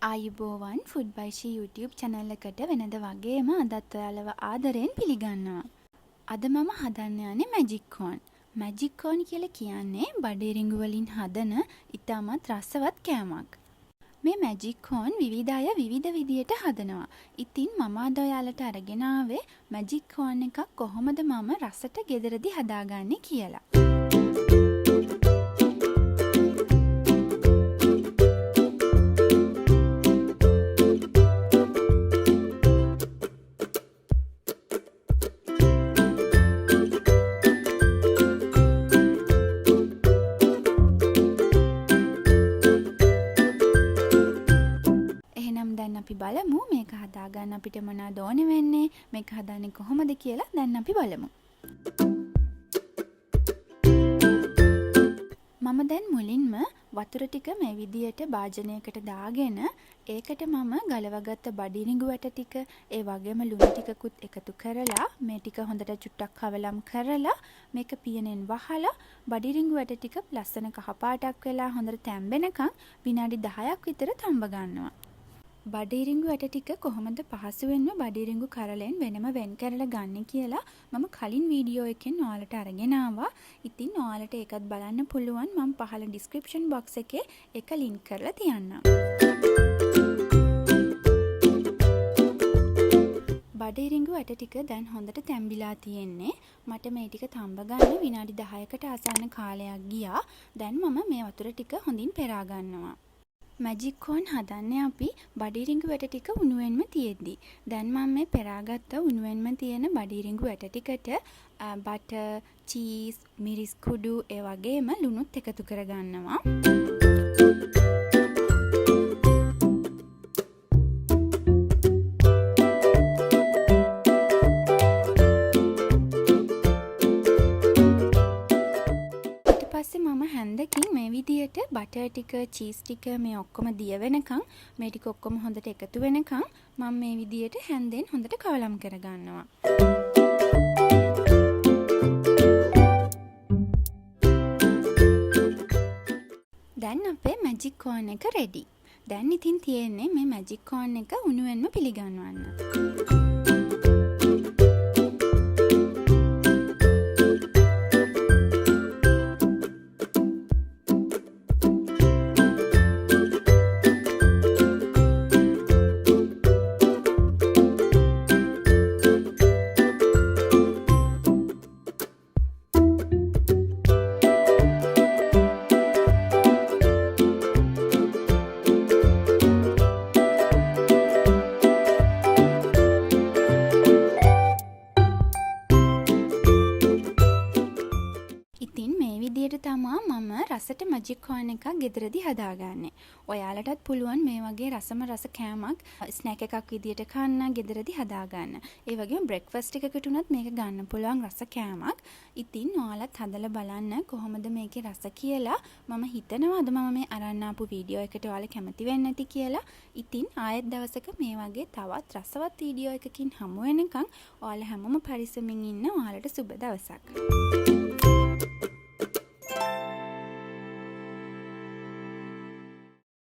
ආයුබෝවන් ෆුඩ් බයි ෂී YouTube channel එකට වෙනද වගේම අදත් ඔයාලව ආදරෙන් පිළිගන්නවා. අද මම හදන්න යන්නේ magic corn. magic corn කියලා කියන්නේ බඩඉරිඟු වලින් හදන ඉතාමත් රසවත් කෑමක්. මේ magic corn විවිධ අය විවිධ විදියට හදනවා. ඉතින් මම අද ඔයාලට අරගෙන ආවේ magic corn එකක් කොහොමද මම රසට ගෙදරදී හදාගන්නේ කියලා. අපි බලමු මේක හදාගන්න අපිට මොනවද ඕනේ වෙන්නේ මේක හදන්නේ කොහොමද කියලා දැන් අපි බලමු. මම දැන් මුලින්ම වතුර ටික මේ විදියට භාජනයකට දාගෙන ඒකට මම ගලවගත්ත බඩඉරිඟු වැට ටික ඒ වගේම ලුණු ටිකකුත් එකතු කරලා මේ ටික හොඳට චුට්ටක් කවලම් කරලා මේක පියනෙන් වහලා බඩඉරිඟු වැට ටික ලස්සන කහ පාටක් වෙලා හොඳට තැම්බෙනකන් විනාඩි 10ක් විතර තඹ ගන්නවා. බඩඉරිඟු වැට ටික කොහොමද පහසුවෙන්ම බඩඉරිඟු කරලෙන් වෙනම වෙන් කරලා ගන්න කියලා මම කලින් වීඩියෝ එකෙන් ඔයාලට අරගෙන ආවා. ඉතින් ඔයාලට ඒකත් බලන්න පුළුවන්. මම පහළ description box එකේ ඒක link කරලා තියන්නම්. බඩඉරිඟු වැට ටික දැන් හොඳට තැම්බිලා තියෙන්නේ. මට මේ ටික තඹ ගන්න විනාඩි 10කට ආසන්න කාලයක් ගියා. දැන් මම මේ වතුර ටික හොඳින් පෙරා ගන්නවා. magic corn හදන්නේ අපි බඩඉරිඟු වැට ටික උණුවෙන්ම තියෙද්දි. දැන් මම මේ පෙරාගත්ත උණුවෙන්ම තියෙන බඩඉරිඟු වැට ටිකට බටර්, චීස්, මිරිස් කුඩු ඒ වගේම ලුණුත් එකතු කරගන්නවා. හැන්දකින් මේ විදියට බටර් ටික චීස් ටික මේ ඔක්කොම දිය වෙනකන් මේ ටික ඔක්කොම හොඳට එකතු වෙනකන් මම මේ විදියට හැන්දෙන් හොඳට කවලම් කරගන්නවා. දැන් අපේ magic corn එක ready. දැන් ඉතින් තියෙන්නේ මේ magic corn එක උණුවෙන්ම පිළිගන්වන්න. තමා මම රසට magic corn එකක් ගෙදරදී හදාගන්නේ. ඔයාලටත් පුළුවන් මේ වගේ රස කෑමක් ස්නැක් එකක් විදියට කන්න ගෙදරදී හදාගන්න. ඒ වගේම බ්‍රෙක්ෆාස්ට් එකකට උනත් මේක ගන්න පුළුවන් රස කෑමක්. ඉතින් ඔයාලත් හදලා බලන්න කොහොමද මේකේ රස කියලා. මම හිතනවා අද මම මේ අරන් ආපු වීඩියෝ එකට ඔයාලා කැමති වෙන්නේ නැති කියලා. ඉතින් ආයෙත් දවසක මේ වගේ තවත් රසවත් වීඩියෝ එකකින් හමු වෙනකන් ඔයාලා හැමෝම පරිස්සමින් ඉන්න. ඔයාලට සුබ දවසක්.